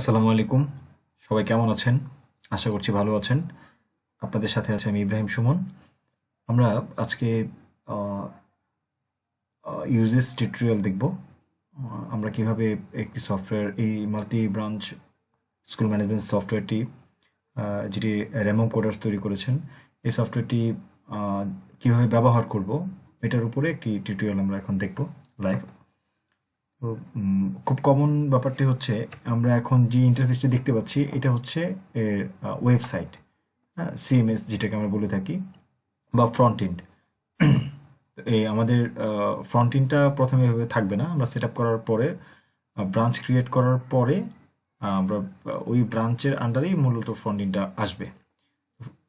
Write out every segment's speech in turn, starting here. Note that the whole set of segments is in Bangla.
আসসালামু আলাইকুম। সবাই কেমন আছেন? আশা করছি ভালো আছেন। আপনাদের সাথে আছে আমি ইব্রাহিম সুমন। আমরা আজকে ইউজেস টিউটোরিয়াল দেখব। আমরা কিভাবে একটি সফটওয়্যার, এই মাল্টি ব্রাঞ্চ স্কুল ম্যানেজমেন্ট সফটওয়্যারটি, যেটি র্যামম কোডার্স তৈরি করেছেন, এই সফটওয়্যারটি কিভাবে ব্যবহার করব, এটার উপরে একটি টিউটোরিয়াল আমরা এখন দেখব লাইভ। তো খুব কমন ব্যাপারটি হচ্ছে, আমরা এখন যে ইন্টারফেসটি দেখতে পাচ্ছি এটা হচ্ছে এর ওয়েবসাইট, হ্যাঁ, সিএমএস যেটাকে আমরা বলে থাকি, বা ফ্রন্ট এন্ড। এই আমাদের ফ্রন্ট এন্ডটা প্রথমে এভাবে থাকবে না। আমরা সেট আপ করার পরে, ব্রাঞ্চ ক্রিয়েট করার পরে, আমরা ওই ব্রাঞ্চের আন্ডারেই মূলত ফ্রন্ট এন্ডটা আসবে।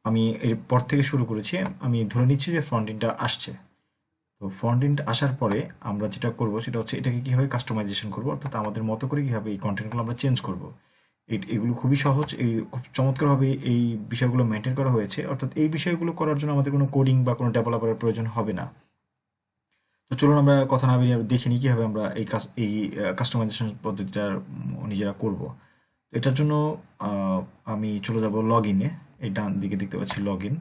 আমি এরপর থেকে শুরু করেছি, আমি ধরে নিচ্ছি যে ফ্রন্ট এন্ডটা আসছে। তো ফ্রন্ট এন্ড আসার পরে আমরা যেটা করব সেটা হচ্ছে এটাকে কীভাবে কাস্টমাইজেশন করব, অর্থাৎ আমাদের মতো করে কীভাবে এই কন্টেন্টগুলো আমরা চেঞ্জ করব। এগুলো খুবই সহজ, এই খুব চমৎকারভাবে এই বিষয়গুলো মেনটেন করা হয়েছে। অর্থাৎ এই বিষয়গুলো করার জন্য আমাদের কোনো কোডিং বা কোনো ডেভেলপারের প্রয়োজন হবে না। তো চলুন আমরা কথা না বেরিয়ে দেখে নিই কীভাবে আমরা এই কাস্টমাইজেশন পদ্ধতিটা নিজেরা করব। তো এটার জন্য আমি চলে যাব লগ ইনে। এই ডান দিকে দেখতে পাচ্ছি লগ ইন।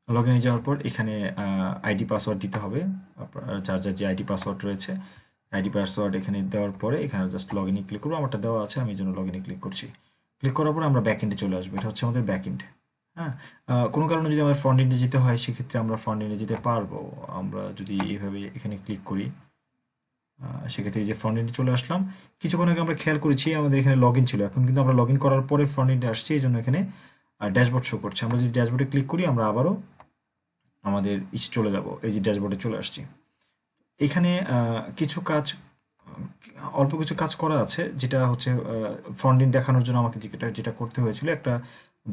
লগ ইনে যাওয়ার পর এখানে আইডি পাসওয়ার্ড দিতে হবে। যার যার যে আইডি পাসওয়ার্ড রয়েছে, আইডি পাসওয়ার্ড এখানে দেওয়ার পরে এখানে জাস্ট লগ ইনে ক্লিক করবো। আমারটা দেওয়া আছে, আমি এই জন্য লগ ইনে ক্লিক করছি। ক্লিক করার পর আমরা ব্যাক এন্ডে চলে আসবো। এটা হচ্ছে আমাদের ব্যাক এন্ড। হ্যাঁ, কোনো কারণে যদি আমার ফ্রন্ট এন্ডে যেতে হয়, সেক্ষেত্রে আমরা ফ্রন্ট এন্ডে যেতে পারবো। আমরা যদি এইভাবে এখানে ক্লিক করি, সেক্ষেত্রে এই যে ফ্রন্ট এন্ডে চলে আসলাম। কিছুক্ষণ আগে আমরা খেয়াল করেছি আমাদের এখানে লগ ইন ছিল, এখন কিন্তু আমরা লগ ইন করার পরে ফ্রন্ট এন্ডে আসছি, এই জন্য এখানে ড্যাশবোর্ড শো করছে। আমরা যদি ড্যাশবোর্ডে ক্লিক করি, আমরা আবারও আমাদের চলে যাব, এই যে ড্যাশবোর্ডে চলে আসছি। এখানে কিছু কাজ, অল্প কিছু কাজ করা আছে, যেটা হচ্ছে ফ্রন্ট এন্ড দেখানোর জন্য আমাকে যেটা যেটা করতে হয়েছিল, একটা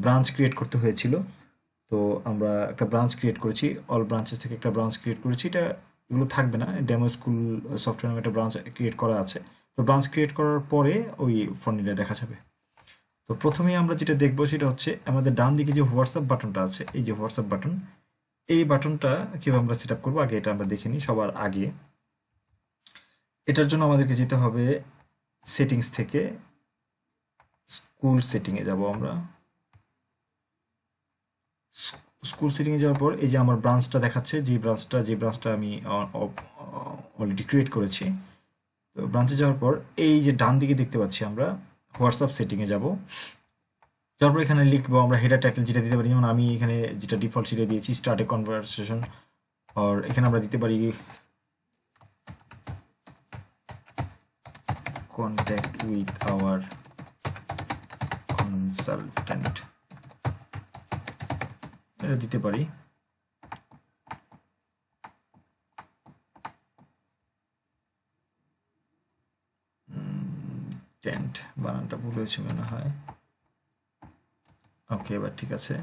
ব্রাঞ্চ ক্রিয়েট করতে হয়েছিল। তো আমরা একটা ব্রাঞ্চ ক্রিয়েট করেছি, অল ব্রাঞ্চেস থেকে একটা ব্রাঞ্চ ক্রিয়েট করেছি। এটা এগুলো থাকবে না, ডেমো স্কুল সফটওয়্যার নামে একটা ব্রাঞ্চ ক্রিয়েট করা আছে। তো ব্রাঞ্চ ক্রিয়েট করার পরে ওই ফ্রন্ট এন্ডে দেখা যাবে। তো প্রথমেই আমরা যেটা দেখবো সেটা হচ্ছে আমাদের ডান দিকে যে হোয়াটসঅ্যাপ বাটনটা আছে, এই যে হোয়াটসঅ্যাপ বাটন, এই বাটনটা কিভাবে আমরা সেট আপ করবো আগে এটা আমরা দেখে নিই সবার আগে। এটার জন্য আমাদেরকে যেতে হবে সেটিংস থেকে স্কুল সেটিংয়ে যাব আমরা। স্কুল সেটিংয়ে যাওয়ার পর এই যে আমার ব্রাঞ্চটা দেখাচ্ছে, যে ব্রাঞ্চটা আমি অলরেডি ক্রিয়েট করেছি। তো ব্রাঞ্চে যাওয়ার পর এই যে ডান দিকে দেখতে পাচ্ছি আমরা হোয়াটসঅ্যাপ সেটিংয়ে যাব। যাওয়ার পর এখানে লিখবো আমরা হেডার টাইটেল যেটা দিতে পারি, যেমন আমি এখানে যেটা ডিফল্ট সেটা দিয়েছি, স্টার্ট এ কনভারসেশন। আর এখানে আমরা দিতে পারি contact with our consultant, এটা দিতে পারি। টেন্ট বানানটা ভুল হয়েছে মনে হয়। ওকে, এবার ঠিক আছে।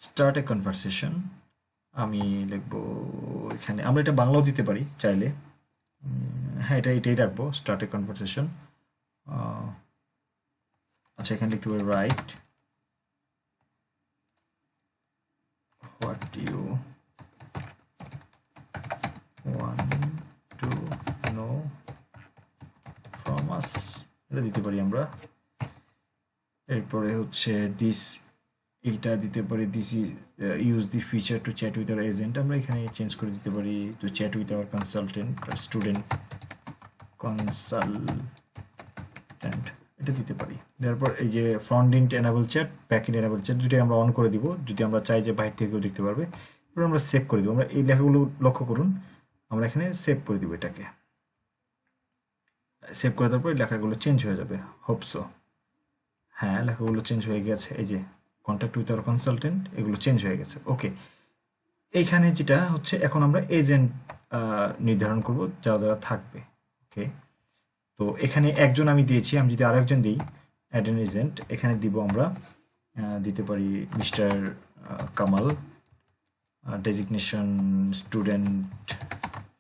স্টার্ট এ কনভারসেশন আমি লিখবো এখানে, আমরা এটা বাংলাও দিতে পারি চাইলে। হ্যাঁ, এটাই রাখবো, স্টার্ট এ কনভারসেশন। আচ্ছা, এখানে লিখতে পারি right what you want to know from us, এটা দিতে পারি আমরা। এরপরে হচ্ছে দিস, এইটা দিতে পারি this is use the feature two chat with our agent, আমরা এখানে চেঞ্জ করে দিতে পারি two chat with our consultant student consultant, এটা দিতে পারি। তারপর এই যে front end enable chat, back end enable chat, দুটোই আমরা অন করে দিব, যদি আমরা চাই যে বাইরে থেকেও দেখতে পারবে। এবার আমরা সেভ করে দিব। আমরা এই লেখাগুলো লক্ষ্য করুন, আমরা এখানে সেভ করে দিব। এটাকে সেভ করে দেওয়ার পর লেখাগুলো চেঞ্জ হয়ে যাবে, হোপসো। হ্যাঁ, লেখাগুলো চেঞ্জ হয়ে গেছে, এই যে কন্ট্যাক্ট উইথ আওয়ার কনসালটেন্ট, এগুলো চেঞ্জ হয়ে গেছে। ওকে, এইখানে যেটা হচ্ছে এখন আমরা এজেন্ট নির্ধারণ করব যারা যারা থাকবে। ওকে, তো এখানে একজন আমি দিয়েছি, আমি যদি আরো একজন দিই অ্যাড এন এজেন্ট, এখানে দিব আমরা দিতে পারি mister Kamal, designation student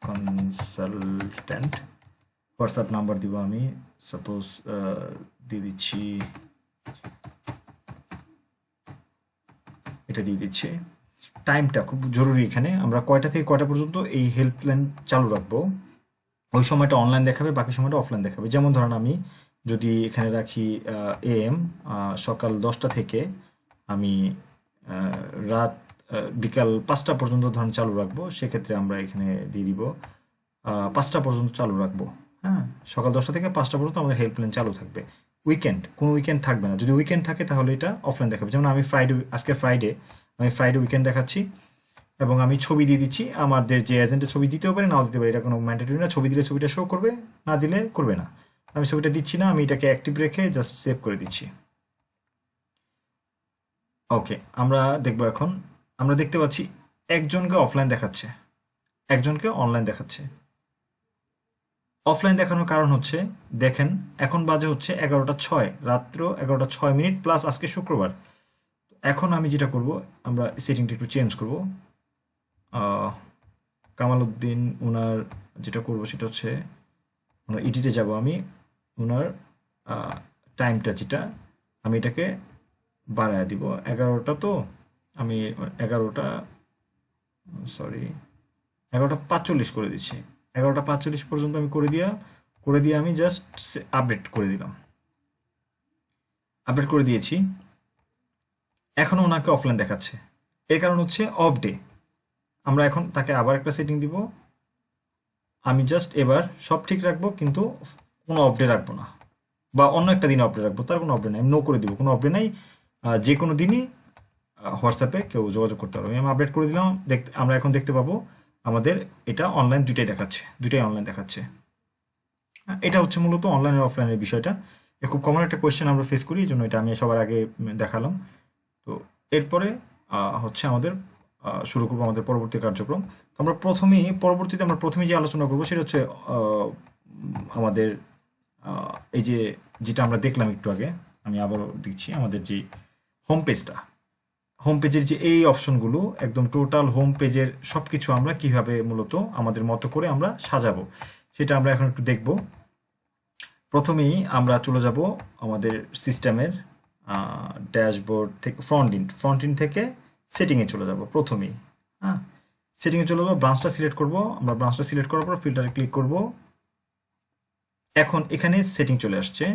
consultant. WhatsApp number দিব আমি সাপোজ দিয়ে দিচ্ছি, এটা দিয়ে দিচ্ছি। টাইমটা খুব জরুরি, এখানে আমরা কয়টা থেকে কয়টা পর্যন্ত এই হেল্পলাইন চালু রাখবো। ওই সময়টা অনলাইন দেখাবে, বাকি সময়টা অফলাইন দেখাবে। যেমন ধরেন আমি যদি এখানে রাখি AM, সকাল 10টা থেকে আমি রাত বিকাল 5টা পর্যন্ত ধরেন চালু রাখবো, সেক্ষেত্রে আমরা এখানে দিয়ে দিব 5টা পর্যন্ত চালু রাখবো। হ্যাঁ, সকাল 10টা থেকে 5টা পর্যন্ত আমাদের হেল্পলাইন চালু থাকবে। কোনো উইকেন্ড থাকবে না। যদি উইকেন্ড থাকে তাহলে এটা অফলাইন দেখাবে। যেমন আমি আজকে ফ্রাইডে, আমি ফ্রাইডে উইকেন্ড দেখাচ্ছি এবং আমি ছবি দিয়ে দিচ্ছি। আমাদের যে এজেন্টের ছবি দিতেও পারে, নাও দিতে পারে, এটা কোনো ম্যান্ডেটরি না। ছবি দিলে ছবিটা শো করবে, না দিলে করবে না। আমি ছবিটা দিচ্ছি না, আমি এটাকে অ্যাক্টিভ রেখে জাস্ট সেভ করে দিচ্ছি। ওকে, আমরা দেখবো এখন। আমরা দেখতে পাচ্ছি একজনকে অফলাইন দেখাচ্ছে, একজনকে অনলাইন দেখাচ্ছে। অফলাইন দেখানোর কারণ হচ্ছে, দেখেন এখন বাজে হচ্ছে 11টা 6, রাত্র 11টা 6 প্লাস আজকে শুক্রবার। এখন আমি যেটা করব, আমরা সেটিংটা একটু চেঞ্জ করব। কামাল উদ্দিন ওনার যেটা করব সেটা হচ্ছে, ওনার এডিটে যাব আমি, ওনার টাইমটা যেটা, আমি এটাকে বাড়ায় দিব 11টা। তো আমি 11টা, সরি 11টা 45 করে দিচ্ছি। 11টা 45 পর্যন্ত আমি করে দিয়ে আমি জাস্ট আপডেট করে দিলাম, আপডেট করে দিয়েছি। এখনও ওনাকে অফলাইন দেখাচ্ছে, এর কারণ হচ্ছে অফ ডে। আমরা এখন তাকে আবার একটা সেটিং দিব। আমি জাস্ট এবার সব ঠিক রাখবো, কিন্তু কোনো অফ ডে রাখবো না, বা অন্য একটা দিনে অফ ডে রাখবো, তার কোনো অফ ডে নাই, আমি নো করে দিব। কোনো অফ ডে নাই, যে কোনো দিনই হোয়াটসঅ্যাপে কেউ যোগাযোগ করতে পারবে। আমি আপডেট করে দিলাম। আমরা এখন দেখতে পাবো আমাদের এটা অনলাইন দুইটাই দেখাচ্ছে, দুইটাই অনলাইন দেখাচ্ছে। এটা হচ্ছে মূলত অনলাইন আর অফলাইনের বিষয়টা। এ খুব কমন একটা কোয়েশ্চেন আমরা ফেস করি, এই জন্য এটা আমি সবার আগে দেখালাম। তো এরপরে হচ্ছে আমাদের শুরু করবো আমাদের পরবর্তী কার্যক্রম। তো আমরা পরবর্তীতে আমরা প্রথমে যে আলোচনা করবো সেটা হচ্ছে আমাদের এই যেটা আমরা দেখলাম একটু আগে, আমি আবারও দিচ্ছি, আমাদের যে হোম পেজটা, হোম পেজের যে এই অপশনগুলো, একদম টোটাল হোম পেজের সব কিছু আমরা কিভাবে মূলত আমাদের মতো করে আমরা সাজাবো, সেটা আমরা এখন একটু দেখব। প্রথমেই আমরা চলে যাব আমাদের সিস্টেমের ড্যাশবোর্ড থেকে, ফ্রন্ট ইন থেকে সেটিংয়ে চলে যাব প্রথমেই। হ্যাঁ, সেটিংয়ে চলে যাবো, ব্রাঞ্চটা সিলেক্ট করব। আমরা ব্রাঞ্চটা সিলেক্ট করার পর ফিল্টারে ক্লিক করব। এখন এখানে সেটিং চলে আসছে।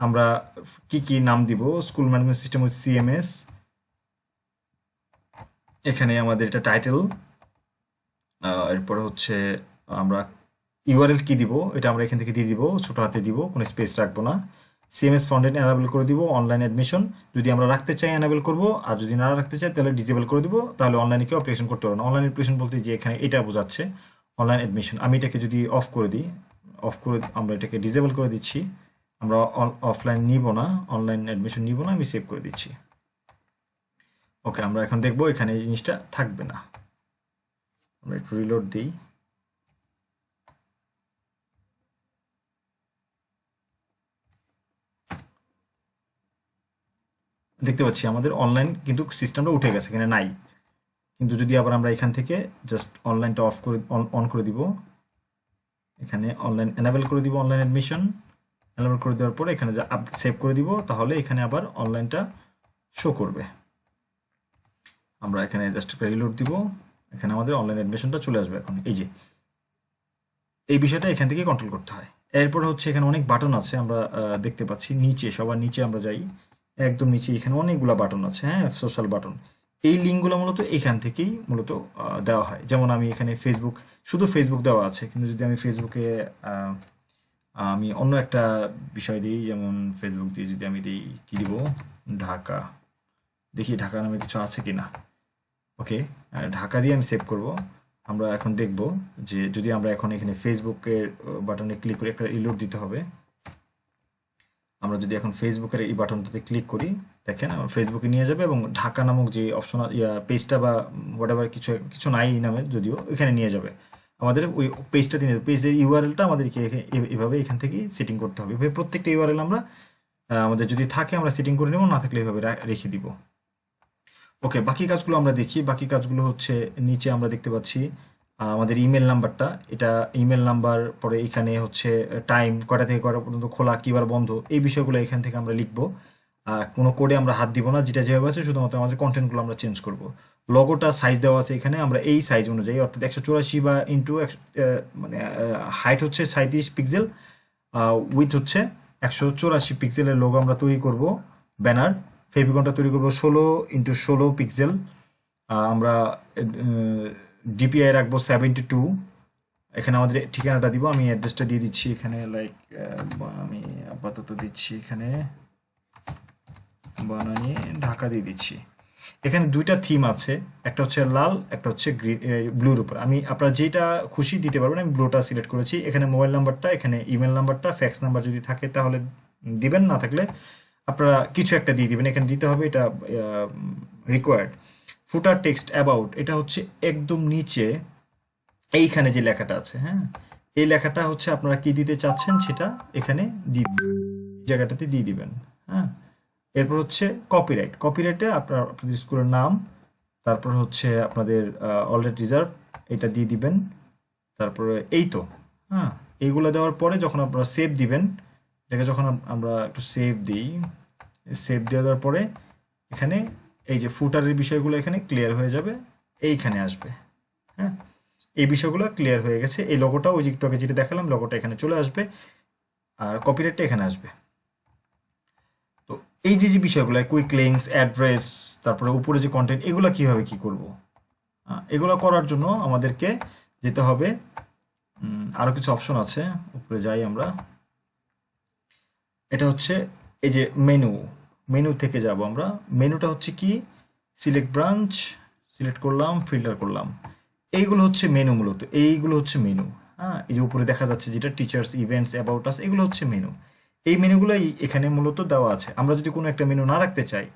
আমরা কি নাম দিব, স্কুল ম্যানেজমেন্ট সিস্টেম হচ্ছে CMS। এখানে আমাদের এটা টাইটেল, এরপরে হচ্ছে আমরা ইউআরএল কি দিব, এটা আমরা এখান থেকে দিয়ে দিব, ছোট হাতে দিব, কোনো স্পেস রাখবো না। CMS ফ্রন্ট এন্ড এনাবেল করে দিব। অনলাইন অ্যাডমিশন যদি আমরা রাখতে চাই এনাবেল করব, আর যদি না রাখতে চাই তাহলে ডিসেবল করে দিব। তাহলে অনলাইনে কেউ অ্যাপ্লিকেশন করতে পারবে না। অনলাইন অ্যাপ্লিকেশন বলতে যে এখানে এটা বোঝাচ্ছে অনলাইন অ্যাডমিশন। আমি এটাকে যদি অফ করে দিই, আমরা এটাকে ডিসেবল করে দিচ্ছি। আমরা অফলাইন নিব না, অনলাইন অ্যাডমিশন নিব না, আমি সেভ করে দিচ্ছি। ওকে, আমরা এখন দেখবো এখানে এই জিনিসটা থাকবে না। আমরা একটু রিলোড দিই। দেখতে পাচ্ছি আমাদের অনলাইন কিন্তু সিস্টেমটা উঠে গেছে, এখানে নাই। কিন্তু যদি আবার আমরা এখান থেকে জাস্ট অনলাইনটা অন করে দিব, এখানে অনলাইন এনাবেল করে দিব, অনলাইন অ্যাডমিশন এনাবেল করে দেওয়ার পরে এখানে সেভ করে দিব, তাহলে এখানে আবার অনলাইনটা শো করবে। আমরা এখানে জাস্ট একটা রিলোড দিব, এখানে আমাদের অনলাইন অ্যাডমিশনটা চলে আসবে। এখন এই বিষয়টা এখান থেকে কন্ট্রোল করতে হয়। এরপর হচ্ছে এখানে অনেক বাটন আছে, আমরা দেখতে পাচ্ছি নিচে, সবার নিচে আমরা যাই, একদম নিচে এখানে অনেকগুলো বাটন আছে। হ্যাঁ, সোশ্যাল বাটন। এই লিঙ্কগুলো মূলত এখান থেকেই মূলত দেওয়া হয়। যেমন আমি এখানে শুধু ফেসবুক দেওয়া আছে, কিন্তু যদি আমি ফেসবুকে আমি অন্য একটা বিষয় দিই, যেমন ফেসবুক দিয়ে যদি আমি দিই, কি দিব, ঢাকা, দেখি ঢাকা নামে কিছু আছে কিনা। ওকে, ঢাকা দিয়ে আমি সেভ করব। আমরা এখন দেখব যে যদি আমরা এখন এখানে ফেসবুকের বাটনে ক্লিক করি, একটা রিলোড দিতে হবে। আমরা যদি এখন ফেসবুকের এই বাটনটাতে ক্লিক করি, দেখেন আমার ফেসবুকে নিয়ে যাবে এবং ঢাকা নামক যে অপশন পেজটা বা হোয়াটএভার কিছু নাই এই নামের, যদিও এখানে নিয়ে যাবে। আমাদের ওই পেজটা দিয়ে পেজের ইউআরএলটা আমাদেরকে এভাবে এখান থেকেই সেটিং করতে হবে। এভাবে প্রত্যেকটা ইউআরএল আমরা আমাদের যদি থাকে আমরা সেটিং করে নেব, না থাকলে এভাবে রেখে দিব। ওকে, বাকি কাজগুলো আমরা দেখি। বাকি কাজগুলো হচ্ছে নিচে আমরা দেখতে পাচ্ছি আমাদের ইমেল নাম্বারটা, এটা ইমেল নাম্বার, পরে এখানে হচ্ছে টাইম, কয়টা থেকে কয়টা পর্যন্ত খোলা, কিবার বন্ধ, এই বিষয়গুলো এখান থেকে আমরা লিখবো। কোনো কোডে আমরা হাত দিব না, যেটা যেভাবে আছে শুধুমাত্র আমাদের কন্টেন্টগুলো আমরা চেঞ্জ করব। লগোটা সাইজ দেওয়া আছে এখানে, আমরা এই সাইজ অনুযায়ী অর্থাৎ 184 বা ইন্টু মানে হাইট হচ্ছে 37 পিক্সেল, উইথ হচ্ছে 184 পিক্সেলের লোগো আমরা তৈরি করব। ব্যানার ফেভিকনটা তৈরি করব 16x16 পিক্সেল। আমরা ডিপিআই রাখবো 72। এখানে আমাদের ঠিকানাটা দিব, আমি অ্যাড্রেসটা দিয়ে দিচ্ছি এখানে, লাইক আমি আপাতত দিচ্ছি এখানে বানানি ঢাকা দিয়ে দিচ্ছি। এখানে দুইটা থিম আছে, একটা হচ্ছে লাল, একটা হচ্ছে গ্রিন ব্লুর উপর। আমি আপনারা যেটা খুশি দিতে পারবেন, আমি ব্লুটা সিলেক্ট করেছি। এখানে মোবাইল নাম্বারটা, এখানে ইমেল নাম্বারটা, ফ্যাক্স নাম্বার যদি থাকে তাহলে দিবেন, না থাকলে আপনারা কিছু একটা দিয়ে দিবেন, এখানে দিতে হবে, এটা রিকোয়ার্ড। ফুটার টেক্সট অ্যাবাউট, এটা হচ্ছে একদম নিচে এইখানে যে লেখাটা আছে, হ্যাঁ, এই লেখাটা হচ্ছে আপনারা কি দিতে চাচ্ছেন সেটা এখানে জায়গাটাতে দিয়ে দিবেন। হ্যাঁ, এরপর হচ্ছে কপিরাইট। কপিরাইটে আপনাদের স্কুলের নাম, তারপর হচ্ছে আপনাদের অলরেডি রিজার্ভ, এটা দিয়ে দিবেন। তারপরে এই তো, হ্যাঁ, এইগুলো দেওয়ার পরে যখন আপনারা সেভ দিবেন, এটাকে যখন আমরা একটু সেভ দিই, সেভ দেওয়ার পরে এখানে এই যে ফুটারের বিষয়গুলো এখানে ক্লিয়ার হয়ে যাবে, এইখানে আসবে। হ্যাঁ, এই বিষয়গুলো ক্লিয়ার হয়ে গেছে। এই লোগোটা ওই যে একটু আগে যেটা দেখালাম, লোগোটা এখানে চলে আসবে, আর কপিরাইটটা এখানে আসবে। তো এই যে যে বিষয়গুলো, কুইক লিঙ্কস, অ্যাড্রেস, তারপরে উপরে যে কন্টেন্ট, এগুলো কিভাবে কি করব, এগুলো করার জন্য আমাদেরকে যেতে হবে, আরো কিছু অপশন আছে, উপরে যাই আমরা। এটা হচ্ছে এই যে মেনু, মেনু থেকে যাব আমরা। মেনুটা হচ্ছে কি, সিলেক্ট ব্রাঞ্চ, সিলেক্ট করলাম, ফিল্টার করলাম, এইগুলো হচ্ছে মেনু। মূলত এইগুলো হচ্ছে মেনু। হ্যাঁ, এই যে উপরে দেখা যাচ্ছে যেটা টিচার্স, ইভেন্টস, অ্যাবাউট আস, এগুলো হচ্ছে মেনু। এই মেনুগুলোই এখানে মূলত দেওয়া আছে। আমরা যদি কোনো একটা মেনু না রাখতে চাই,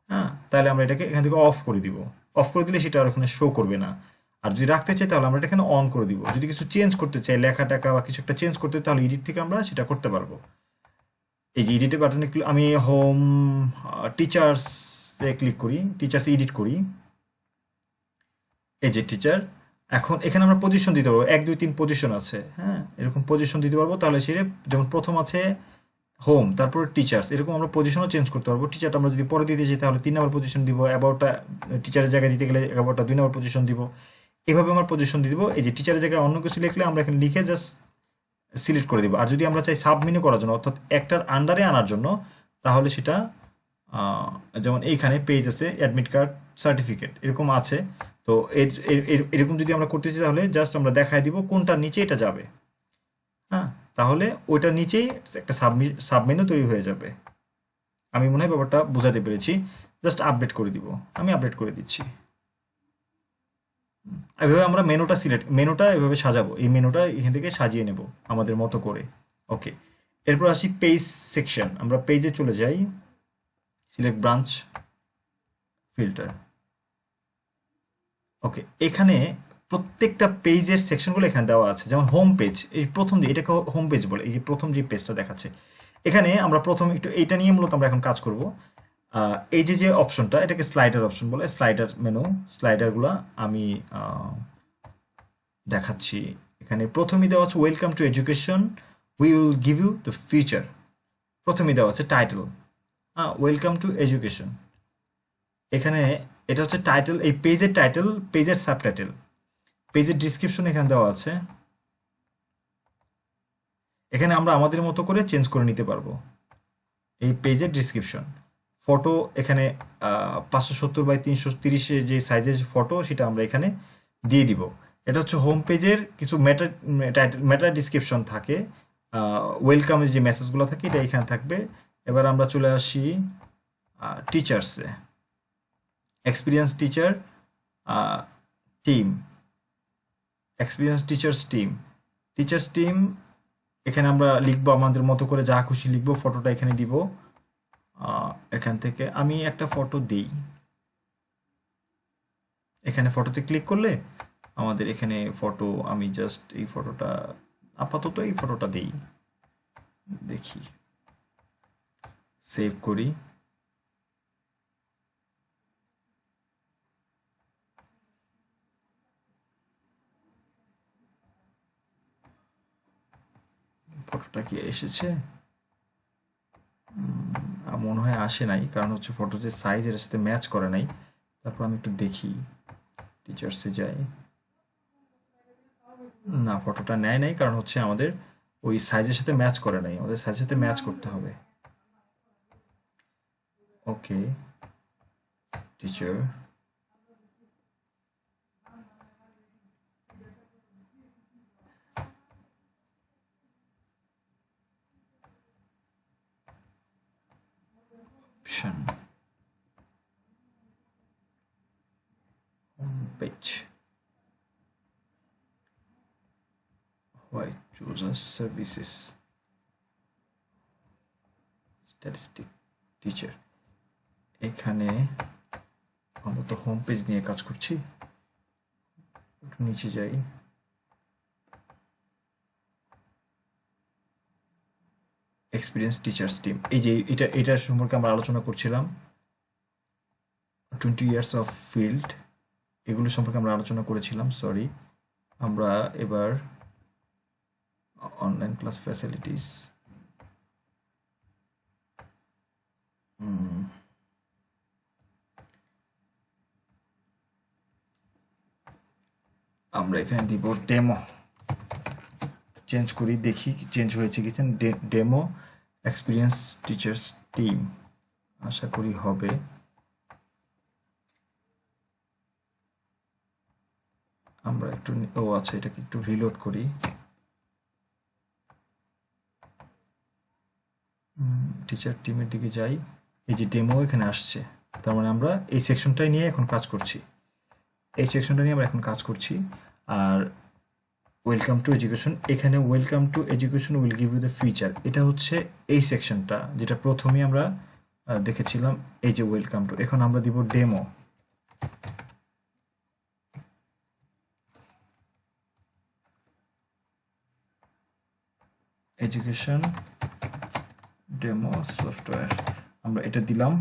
হ্যাঁ, তাহলে আমরা এটাকে এখান থেকে অফ করে দিব। অফ করে দিলে সেটা আর ওখানে শো করবে না। আর যদি রাখতে চাই তাহলে আমরা এটা এখানে অন করে দিব। যদি কিছু চেঞ্জ করতে চাই, লেখা টাকা বা কিছু একটা চেঞ্জ করতে, তাহলে এডিট থেকে আমরা সেটা করতে পারবো। এই যে এডিটের বাটনে আমি হোম টিচার্সে ক্লিক করি, টিচার্স এডিট করি, এই যে টিচার। এখন এখানে আমরা পজিশন দিতে পারবো, 1 2 3 পজিশন আছে, হ্যাঁ, এরকম পজিশন দিতে পারবো। তাহলে সে যেমন প্রথম আছে হোম, তারপর টিচার্স, এরকম আমরা পজিশনও চেঞ্জ করতে পারবো। টিচারটা আমরা যদি পরে দিতে চাই তাহলে 3 নম্বর পজিশন দিব, অ্যাবাউটটা টিচারের জায়গায় দিতে গেলে অ্যাবাউটটা 2 নম্বর পজিশন দিব। এভাবে আমরা পজিশন দিয়ে দিব। এই যে টিচারের জায়গায় অন্য কিছু লিখলে আমরা এখানে লিখে জাস্ট সিলেক্ট করে দিব। আর যদি আমরা চাই সাবমেনু করার জন্য, অর্থাৎ একটার আন্ডারে আনার জন্য, তাহলে সেটা যেমন এইখানে পেজ আছে, অ্যাডমিট কার্ড, সার্টিফিকেট, এরকম আছে। তো এরকম যদি আমরা করতে চাই তাহলে জাস্ট আমরা দেখায় দিব কোনটার নিচে এটা যাবে। হ্যাঁ, তাহলে ওইটার নিচেই একটা সাবমেনু তৈরি হয়ে যাবে। আমি মনে হয় ব্যাপারটা বোঝাতে পেরেছি। জাস্ট আপডেট করে দিব, আমি আপডেট করে দিচ্ছি। এভাবে আমরা মেনুটা এভাবে সাজাবো। এই মেনুটা এখান থেকে সাজিয়ে নেব আমাদের মতো করে। ওকে, এরপর আসি পেজ সেকশন। আমরা পেজে চলে যাই, সিলেক্ট ব্রাঞ্চ, ফিল্টার। ওকে, এখানে প্রত্যেকটা পেজের সেকশনগুলো এখানে দেওয়া আছে। যেমন হোম পেজ, এই প্রথম যে এটাকে হোম পেজ বলে, এই যে প্রথম যে পেজটা দেখাচ্ছে, এখানে আমরা প্রথম একটু এইটা নিয়ে মূলত আমরা এখন কাজ করব। এই যে যে অপশনটা, এটাকে স্লাইডার অপশন বলে, স্লাইডার মেনু। স্লাইডারগুলো আমি দেখাচ্ছি। এখানে প্রথমেই দেওয়া আছে welcome to education, we will give you the future. প্রথমেই দেওয়া আছে টাইটেল, ওয়েলকাম টু এডুকেশন। এখানে এটা হচ্ছে টাইটেল, এই পেজের টাইটেল, পেজের সাবটাইটেল, পেজের ডিসক্রিপশন এখানে দেওয়া আছে। এখানে আমরা আমাদের মতো করে চেঞ্জ করে নিতে পারবো। এই পেজের ডিসক্রিপশন, ফটো এখানে 570x330 যে সাইজের ফটো, সেটা আমরা এখানে দিয়ে দিব। এটা হচ্ছে হোম পেজের কিছু মেটা ডিসক্রিপশন থাকে, ওয়েলকামের যে মেসেজগুলো থাকে এটা এখানে থাকবে। এবার আমরা চলে আসি টিচার্সে, experience teacher team, experience teachers team. এখানে আমরা লিখবো আমাদের মতো করে, যা খুশি লিখবো, ফটোটা এখানে দিব। এখান থেকে আমি একটা ফটো দিই, এখানে ফটোতে ক্লিক করলে আমাদের এখানে ফটো, আমি জাস্ট এই ফটোটা, আপাতত এই ফটোটা দিই, দেখি, সেভ করি। ফটোটা কি এসেছে? মনে হয় আসে নাই, কারণ হচ্ছে ফটোর যে সাইজ এর সাথে ম্যাচ করে নাই। তারপর আমি একটু দেখি, টিচার্সে যাই, না ফটোটা নেয় নাই, কারণ হচ্ছে আমাদের ওই সাইজের সাথে ম্যাচ করে নাই, আমাদের সাইজের সাথে ম্যাচ করতে হবে। Okay, teacher, option, home page, why choose our services, statistic, teacher. এখানে আমরা তো হোম পেজ নিয়ে কাজ করছি, একটু নিচে যাই, এক্সপিরিয়েন্স টিচার্স টিম। এই যে এটার সম্পর্কে আমরা আলোচনা করছিলাম, 20 ইয়ার্স অফ ফিল্ড, এগুলো সম্পর্কে আমরা আলোচনা করেছিলাম। সরি, আমরা এবার অনলাইন ক্লাস ফ্যাসিলিটিস, আমরা এখানে দিব ডেমো, চেঞ্জ করি, দেখি চেঞ্জ হয়েছে কি। ডেমো এক্সপিরিয়েন্স টিচার্স টিম, আশা করি হবে। আমরা একটু, ও আচ্ছা, এটাকে একটু রিলোড করি। টিচার টিমের দিকে যাই, এই যে ডেমো এখানে আসছে, তার মানে আমরা এই সেকশনটাই নিয়ে এখন কাজ করছি, এই সেকশনটা নিয়ে আমরা এখন কাজ করছি। আর ওয়েলকাম টু এডুকেশন, এখানে welcome to education will give you the feature, এটা হচ্ছে এই সেকশনটা যেটা প্রথমেই আমরা দেখেছিলাম। এই যে ওয়েলকাম টু, এখন আমরা দিব ডেমো। এডুকেশন ডেমো সফটওয়্যার, আমরা এটা দিলাম।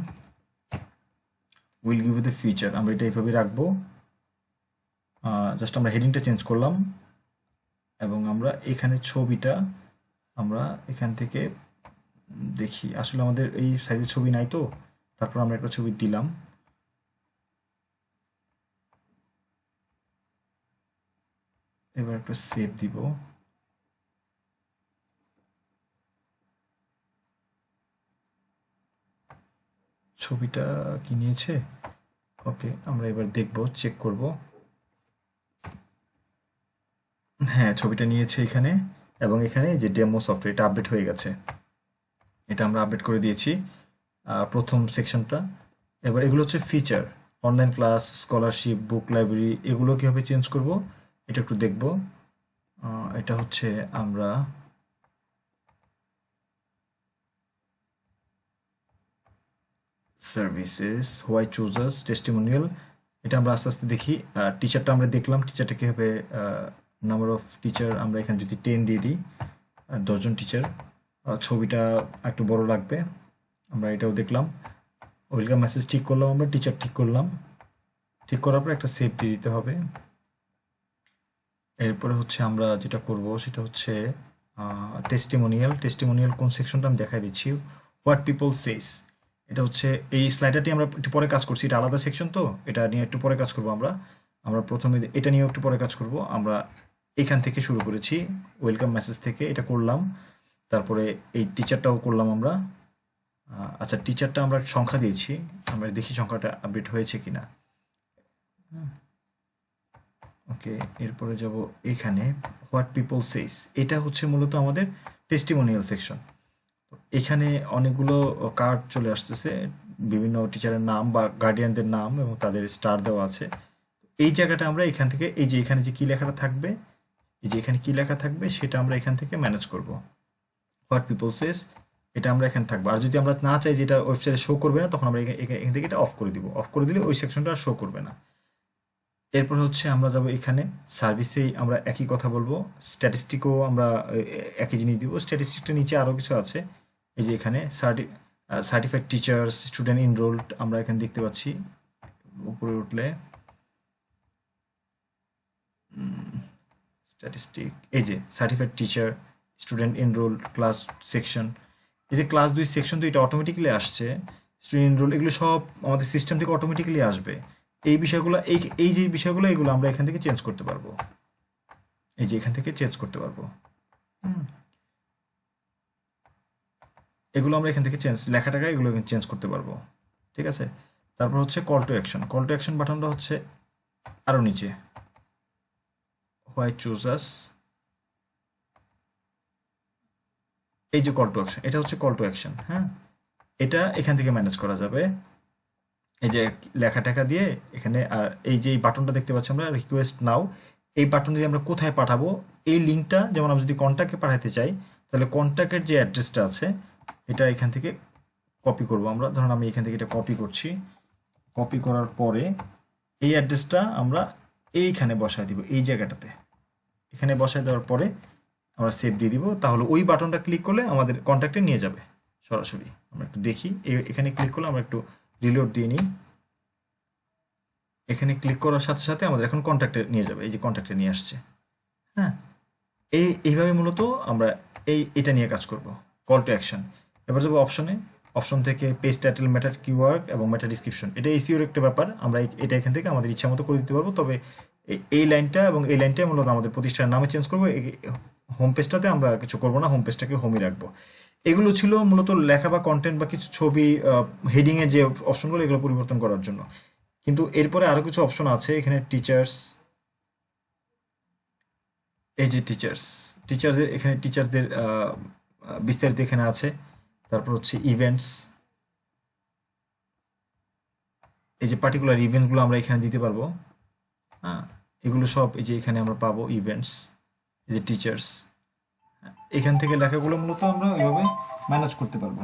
Will give you the feature, আমরা এটা এইভাবে রাখবো। জাস্ট আমরা হেডিংটা চেঞ্জ করলাম, এবং আমরা এখানে ছবিটা আমরা এখান থেকে দেখি, আসলে আমাদের এই সাইজের ছবি নাই তো, তারপর আমরা একটা ছবি দিলাম। এবার একটা সেভ দিব। ছবিটা কি নিয়েছে? ওকে, আমরা এবার দেখব, চেক করব। হ্যাঁ, ছবিটা নিয়েছে এখানে, এবং এখানে যে ডেমো সফটওয়্যার, এটা আপডেট হয়ে গেছে, এটা আমরা আপডেট করে দিয়েছি প্রথম সেকশনটা। এবার এগুলো হচ্ছে ফিচার, অনলাইন ক্লাস, স্কলারশিপ, বুক লাইব্রেরি, এগুলো কীভাবে চেঞ্জ করব এটা একটু দেখব। এটা হচ্ছে আমরা সার্ভিসেস, হোয়াই চুজার্স, টেস্টিমোনিয়াল, এটা আমরা আস্তে আস্তে দেখি। টিচারটা আমরা দেখলাম, টিচারটা কীভাবে, নাম্বার অফ টিচার আমরা এখানে যদি 10 দিয়ে দিই, 10 জন টিচার, ছবিটা একটু বড় লাগবে, আমরা এটাও দেখলাম। ওয়েলকাম মেসেজ ঠিক করলাম, আমরা টিচার ঠিক করলাম, ঠিক করার পর একটা সেভ দিয়ে দিতে হবে। এরপরে হচ্ছে আমরা যেটা করব সেটা হচ্ছে টেস্টিমোনিয়াল। টেস্টিমোনিয়াল কোন সেকশনটা আমি দেখাই দিচ্ছি, হোয়াট পিপল সেস, এটা হচ্ছে এই স্লাইডারটি আমরা একটু পরে কাজ করছি, এটা আলাদা সেকশন তো, এটা নিয়ে একটু পরে কাজ করব। আমরা প্রথমে এটা নিয়েও একটু পরে কাজ করব। আমরা এখান থেকে শুরু করেছি, ওয়েলকাম মেসেজ থেকে এটা করলাম, তারপরে এই টিচারটাও করলাম আমরা। আচ্ছা, টিচারটা আমরা সংখ্যা দিয়েছি, আমরা দেখি সংখ্যাটা আপডেট হয়েছে কিনা। ওকে, এরপরে যাব এখানে হোয়াট পিপল সেস, এটা হচ্ছে মূলত আমাদের টেস্টিমোনিয়াল সেকশন। এখানে অনেকগুলো কার্ড চলে আসতেছে, বিভিন্ন টিচারের নাম বা গার্ডিয়ানদের নাম এবং তাদের স্টার দেওয়া আছে। এই জায়গাটা আমরা এখান থেকে, এই যে এখানে যে কী লেখাটা থাকবে, এই যে এখানে কী লেখা থাকবে সেটা আমরা এখান থেকে ম্যানেজ করব। হোয়াট পিপল সেস, এটা আমরা এখানে থাকবো। আর যদি আমরা না চাই যে এটা ওয়েবসাইটে শো করবে না, তখন আমরা এখান থেকে এটা অফ করে দিব। অফ করে দিলে ওই সেকশনটা আর শো করবে না। এরপর হচ্ছে আমরা যাব এখানে সার্ভিসেই আমরা একই কথা বলবো, স্ট্যাটিস্টিকও আমরা একই জিনিস দিব। স্ট্যাটিস্টিকটা নিচে আরও কিছু আছে, এই যে এখানে সার্টিফাইড টিচার্স, স্টুডেন্ট এনরোলড, আমরা এখানে দেখতে পাচ্ছি। উপরে উঠলে স্ট্যাটিস্টিক, এই যে certified teacher, student enrolled, class section, এই যে ক্লাস 2 সেকশন 2, এটা অটোমেটিক্যালি আসছে। স্টুডেন্ট এনরোল, এগুলো সব আমাদের সিস্টেম থেকে অটোমেটিক্যালি আসবে। এই বিষয়গুলো এই যে বিষয়গুলো এগুলো আমরা এখান থেকে চেঞ্জ করতে পারবো, এই যে এখান থেকে চেঞ্জ করতে পারবো। এগুলো আমরা এখান থেকে লেখাটাকে এগুলো চেঞ্জ করতে পারবো, ঠিক আছে। তারপর হচ্ছে কল টু অ্যাকশন বাটনটা হচ্ছে আরো নিচে, হোয়াই চুজ আস, এই যে কল টু অ্যাকশন, এটা হচ্ছে কল টু অ্যাকশন। হ্যাঁ, এটা এখান থেকে ম্যানেজ করা যাবে, এই যে লেখা টেখা দিয়ে এখানে। আর এই যে বাটনটা দেখতে পাচ্ছি আমরা, রিকোয়েস্ট নাও, এই বাটন দিয়ে আমরা কোথায় পাঠাবো, এই লিঙ্কটা যেমন আমরা যদি কন্ট্যাক্টে পাঠাতে চাই, তাহলে কন্ট্যাক্টের যে অ্যাড্রেসটা আছে এটা এখান থেকে কপি করব আমরা। ধরুন আমি এখান থেকে এটা কপি করছি, কপি করার পরে এই অ্যাড্রেসটা আমরা এইখানে বসায় দিব, এই জায়গাটাতে এখানে বসায় দেওয়ার পরে আমরা সেভ দিয়ে দিব। তাহলে ওই বাটনটা ক্লিক করলে আমাদের কন্ট্যাক্টে নিয়ে যাবে সরাসরি। আমরা একটু দেখি, এখানে ক্লিক করলে আমরা একটু রিলোড দিয়ে নিই। এখানে ক্লিক করার সাথে সাথে আমাদের এখন কন্ট্যাক্টে নিয়ে যাবে, এই যে কন্ট্যাক্টে নিয়ে আসছে। হ্যাঁ, এইভাবে মূলত আমরা এটা নিয়ে কাজ করব, কল টু অ্যাকশন। এবার যাবো অপশনে, অপশন থেকে পেজ টাইটেল, মেটার কিওয়ার্ড এবং মেটা ডিসক্রিপশন। এটা এসইওর একটা ব্যাপার, আমরা এটা এখান থেকে আমাদের ইচ্ছা মতো করে দিতে পারবো। তবে এই লাইনটা এবং এই লাইনটা মূলত আমাদের প্রতিষ্ঠানের নামে চেঞ্জ করবো। হোম পেজটাতে আমরা কিছু করবো না, হোম পেজটাকে হোমই রাখবো। এগুলো ছিল মূলত লেখা বা কন্টেন্ট বা কিছু ছবি হেডিং এর যে অপশনগুলো, এগুলো পরিবর্তন করার জন্য। কিন্তু এরপরে আরো কিছু অপশন আছে এখানে, টিচার্স, এই যে টিচারদের এখানে টিচারদের বিস্তারিত এখানে আছে। তারপর হচ্ছে ইভেন্টস, এই যে পার্টিকুলার ইভেন্টগুলো আমরা এখানে দিতে পারবো। হ্যাঁ, এগুলো সব এই যে এখানে আমরা পাবো ইভেন্টস, এই যে টিচার্স, এখান থেকে লেখাগুলো মূলত আমরা ওইভাবে ম্যানেজ করতে পারবো।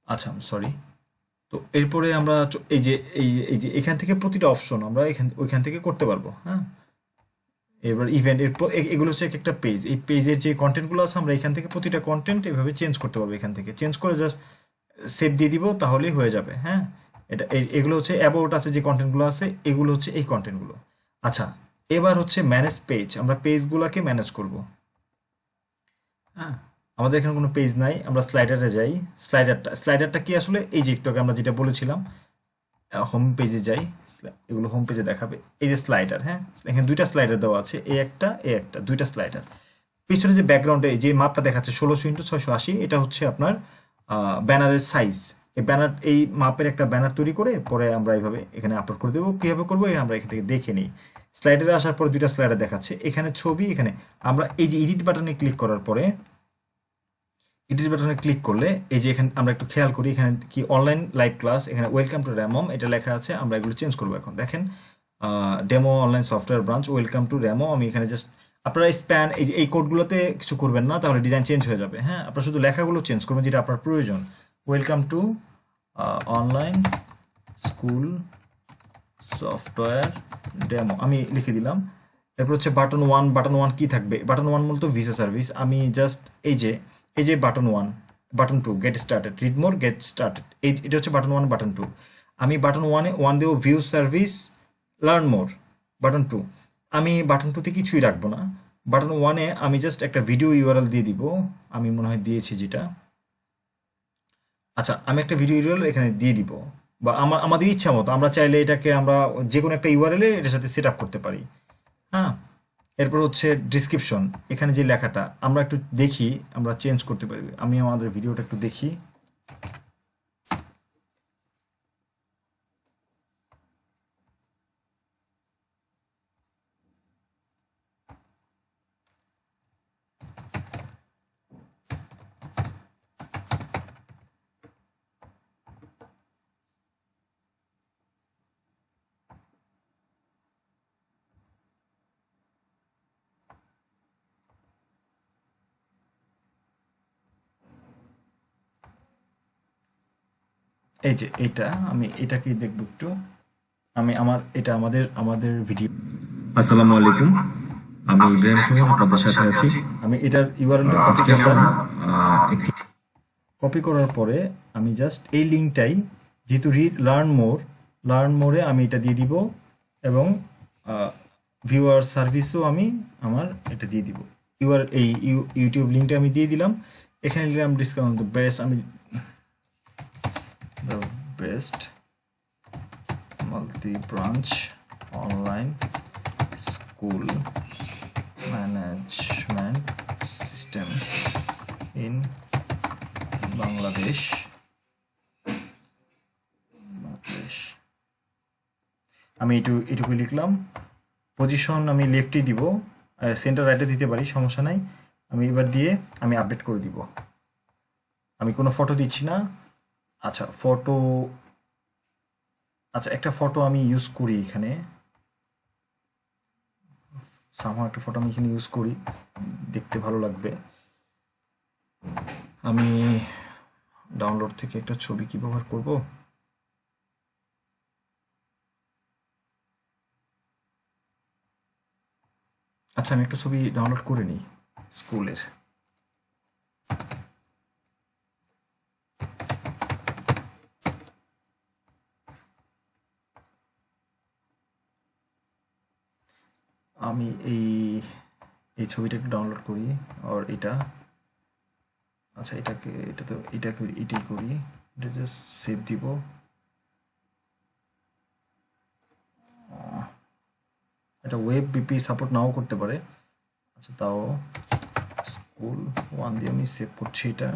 আচ্ছা, সরি। তো এরপরে আমরা এই যে এখান থেকে প্রতিটা অপশন আমরা ওইখান থেকে করতে পারবো। হ্যাঁ, এবার ইভেন্ট এগুলো হচ্ছে একটা পেজ, এই পেজের যে কন্টেন্টগুলো আছে আমরা এখান থেকে প্রতিটা কন্টেন্ট এভাবে চেঞ্জ করতে পারবো। এখান থেকে চেঞ্জ করে জাস্ট সেভ দিয়ে দিব, তাহলেই হয়ে যাবে। হ্যাঁ, এগুলো হচ্ছে অ্যাবাউট আছে যে কন্টেন্টগুলো আছে, এগুলো হচ্ছে এই কন্টেন্টগুলো। আচ্ছা, এবার হচ্ছে ম্যানেজ পেজ, আমরা পেজগুলোকে ম্যানেজ করব। হ্যাঁ, আমাদের এখানে কোনো পেজ নাই, আমরা স্লাইডারে যাই। স্লাইডারটা কি আসলে, এই যে একটু আগে আমরা যেটা বলেছিলাম, হোম পেজে যাই, এগুলো হোম পেজে দেখাবে। এই যে স্লাইডার, হ্যাঁ, এখানে দুইটা স্লাইডার দেওয়া আছে, এই একটা দুইটা স্লাইডার। পিছনে যে ব্যাকগ্রাউন্ডে যে মাপটা দেখাচ্ছে 16x680, এটা হচ্ছে আপনার ব্যানারের সাইজ। এই মাপের একটা ব্যানার তৈরি করে পরে আমরা এইভাবে এখানে আপলোড করে দেবো। কিভাবে করবো আমরা এখান থেকে দেখে নিই। স্লাইডারে আসার পরে দুইটা স্লাইডার দেখাচ্ছে, এখানে ছবি, এখানে আমরা এই যে এডিট বাটনে ক্লিক করার পরে, এডিট বাটনে ক্লিক করলে এই যে এখানে আমরা একটু খেয়াল করি, এখানে কি অনলাইন লাইভ ক্লাস, এখানে ওয়েলকাম টু র্যামম এটা লেখা আছে। আমরা এগুলো চেঞ্জ করবো এখন। দেখেন, demo online software branch, welcome to র্যামো। আমি এখানে জাস্ট, আপনারা স্প্যান এই কোডগুলোতে কিছু করবেন না, তাহলে ডিজাইন চেঞ্জ হয়ে যাবে। হ্যাঁ, আপনারা শুধু লেখাগুলো চেঞ্জ করবেন যেটা আপনার প্রয়োজন। Welcome to online school software demo আমি লিখে দিলাম। এরপর হচ্ছে বাটন ওয়ান কি থাকবে, বাটন ওয়ান মূলত ভিসা সার্ভিস। আমি জাস্ট এই যে button one, button two get started, read more, get started, এটা হচ্ছে বাটন ওয়ান, বাটন টু। আমি বাটন ওয়ান দেবো view service, learn more. Button two, আমি বাটন টুতে কিছুই রাখবো না। বাটন ওয়ানে আমি জাস্ট একটা ভিডিও ইউআরএল দিয়ে দিব, আমি মনে হয় দিয়েছি যেটা। আচ্ছা, আমি একটা ভিডিও ইউআরএল এখানে দিয়ে দিব, বা আমাদের ইচ্ছা মতো আমরা চাইলে এটাকে আমরা যে কোনো একটা ইউআরএল এটার সাথে সেট আপ করতে পারি। হ্যাঁ, এরপর হচ্ছে ডিসক্রিপশন, এখানে যে লেখাটা আমরা একটু দেখি, আমরা চেঞ্জ করতে পারি। আমি আমাদের ভিডিওটা একটু দেখি। এই যে আমি এটাকেই দেখবো একটু। এটা আমাদের ভিডিও। আসসালামু আলাইকুম, আমি ইব্রাহিম সুমন আপনাদের সাথে আছি। আমি এটার ইউআরএলটা আজকে আমরা একটি কপি করার পরে আমি জাস্ট এই লিঙ্কটাই, যেহেতু লার্ন মোরে আমি এটা দিয়ে দিব, এবং ভিউয়ার সার্ভিসও আমি এটা দিয়ে দিব। এই ইউটিউব লিঙ্কটা আমি দিয়ে দিলাম। এখানে নিলাম ডিসকাউন্ট দ্য বেস্ট, আমি the best multi branch online school management system in Bangladesh. আমি এটুকু লিখলাম। পজিশন আমি লেফটে দিব, সেন্টার রাইটে দিতে পারি, সমস্যা নাই। আমি এবার দিয়ে আমি আপডেট করে দিব। আমি কোনো ফটো দিচ্ছি না। আচ্ছা ফটো, আচ্ছা একটা ফটো আমি ইউজ করি এখানে, সামহাও একটা ফটো আমি এখানে ইউজ করি, দেখতে ভালো লাগবে। আমি ডাউনলোড থেকে একটা ছবি কি ব্যবহার করব? আচ্ছা আমি একটা ছবি ডাউনলোড করে নিই স্কুলের। আমি এই ছবিটা একটু ডাউনলোড করি, আর এটা, আচ্ছা এটাই করি, এটা জাস্ট সেভ দিব। এটা ওয়েব বিপি সাপোর্ট নাও করতে পারে, আচ্ছা তাও স্কুল 1 দিয়ে আমি সেভ করছি। এটা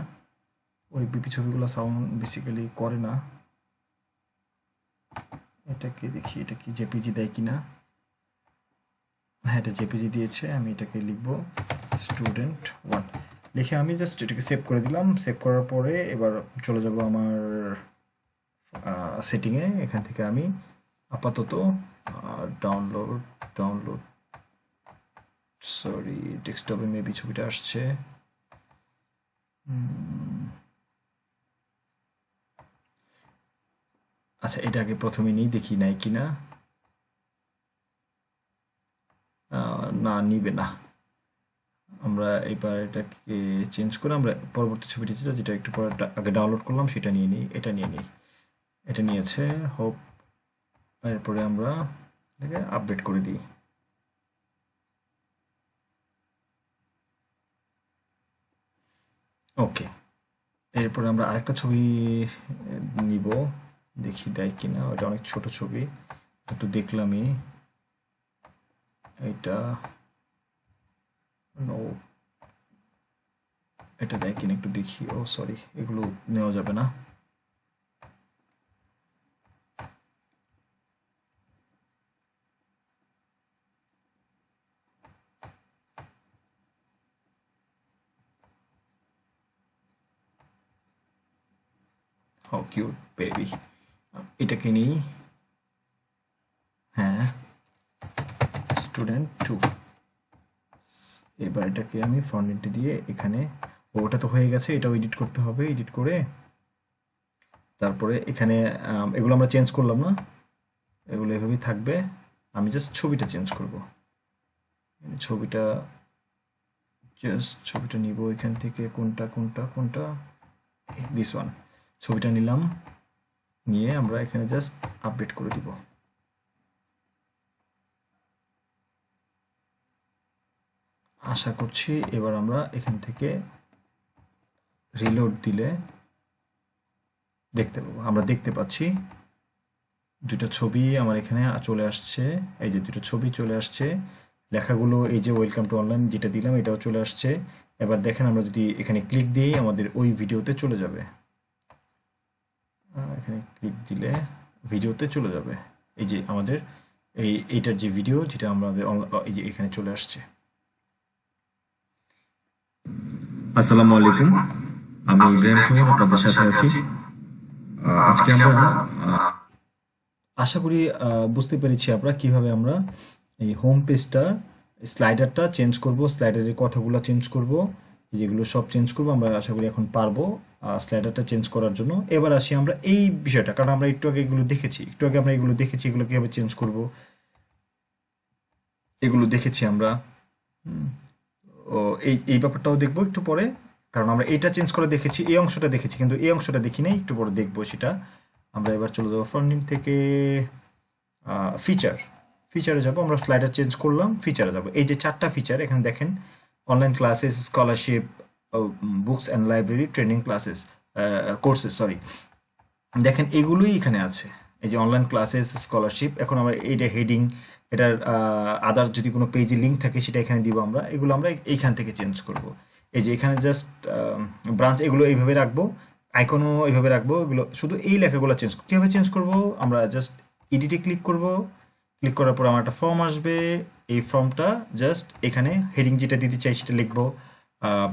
ওয়েব বিপি ছবিগুলো সাউন্ড বেসিক্যালি করে না। এটাকে দেখি এটা কি জেপিজি দেয় কিনা। হ্যাঁ এটা জেপিজি দিয়েছে। আমি এটাকে লিখবো স্টুডেন্ট 1 লিখে আমি জাস্ট এটাকে সেভ করে দিলাম। সেভ করার পরে এবার চলে যাব আমার সেটিংয়ে। এখান থেকে আমি আপাতত ডাউনলোড সরি ডেস্কটপে মেবি ছবিটা আসছে। আচ্ছা এটা আগে প্রথমে নিই, দেখি নাই কিনা। না নিবে না। আমরা এবার এটাকে চেঞ্জ করে আমরা পরবর্তী ছবিটি যেটা একটু পরে আগে ডাউনলোড করলাম সেটা নিয়ে নিই। এটা নিয়ে নিই, এটা নিয়েছে হোপ। এরপরে আমরা এটাকে আপডেট করে দিই। ওকে, এরপরে আমরা আরেকটা ছবি নিব, দেখি দেয় কিনা। ওটা অনেক ছোট ছবি, একটু দেখলামই। এটা নো, এটা দেয় কিনা একটু দেখি। ও সরি, এগুলো নেওয়া যাবে না। হাউ কিউট বেবি, এটাকে নিই। হ্যাঁ স্টুডেন্ট 2। এবার এটাকে আমি ফন্ট দিয়ে এখানে, ওটা তো হয়ে গেছে, এটাও এডিট করতে হবে। এডিট করে তারপরে এখানে এগুলো আমরা চেঞ্জ করলাম না, এগুলো এভাবেই থাকবে। আমি জাস্ট ছবিটা চেঞ্জ করব। ছবিটা নিব এখান থেকে, কোনটা দিস ওয়ান। ছবিটা নিলাম, নিয়ে আমরা এখানে জাস্ট আপডেট করে দিব। আশা করছি এবার আমরা এখান থেকে রিলোড দিলে দেখতে পাবো। আমরা দেখতে পাচ্ছি দুটো ছবি আমার এখানে চলে আসছে। এই যে দুটো ছবি চলে আসছে, লেখাগুলো এই যে ওয়েলকাম টু অনলাইন যেটা দিলাম এটাও চলে আসছে। এবার দেখেন আমরা যদি এখানে ক্লিক দিই আমাদের ওই ভিডিওতে চলে যাবে। এখানে ক্লিক দিলে ভিডিওতে চলে যাবে। এই যে আমাদের এইটার যে ভিডিও যেটা আমাদের এই যে এখানে চলে আসছে। আসসালামু আলাইকুম, আমি ইব্রাহিম সুমন আপনাদের সাথে আছি। আজকে আমরা আশা করি বুঝতে পেরেছি আমরা কিভাবে আমরা এই হোম পেজটা স্লাইডারটা চেঞ্জ করব, স্লাইডারের কথাগুলো চেঞ্জ করব, যেগুলো সব চেঞ্জ করব। আমরা আশা করি এখন পারবো স্লাইডারটা চেঞ্জ করার জন্য। এবার আসি আমরা এই বিষয়টা, কারণ আমরা একটু আগে এগুলো দেখেছি, এগুলো কিভাবে চেঞ্জ করব এগুলো দেখেছি আমরা। ও এই ব্যাপারটাও দেখবো একটু পরে, কারণ আমরা এটা চেঞ্জ করে দেখেছি, এই অংশটা দেখেছি, কিন্তু এই অংশটা দেখি নাই, একটু পরে দেখবো সেটা। আমরা এবার চলে যাবো ফ্রন্ট এন্ড থেকে ফিচারে যাব। আমরা স্লাইডার চেঞ্জ করলাম, ফিচারে যাব। এই যে 4টা ফিচার এখানে দেখেন, online classes, scholarship, books and library training classes courses, sorry, দেখেন এগুলোই এখানে আছে। এই যে অনলাইন ক্লাসেস, স্কলারশিপ। এখন আমরা এইটা হেডিং, এটার আদার যদি কোনো পেজে লিঙ্ক থাকে সেটা এখানে দিব আমরা। এগুলো আমরা এইখান থেকে চেঞ্জ করব। এই যে এখানে জাস্ট ব্রাঞ্চ, এগুলো এইভাবে রাখবো, আইকনও এইভাবে রাখবো। এগুলো শুধু এই লেখাগুলো চেঞ্জ, কীভাবে চেঞ্জ করব? আমরা জাস্ট এডিটে ক্লিক করব। ক্লিক করার পর আমার একটা ফর্ম আসবে। এই ফর্মটা জাস্ট এখানে হেডিং যেটা দিতে চাই সেটা লিখবো,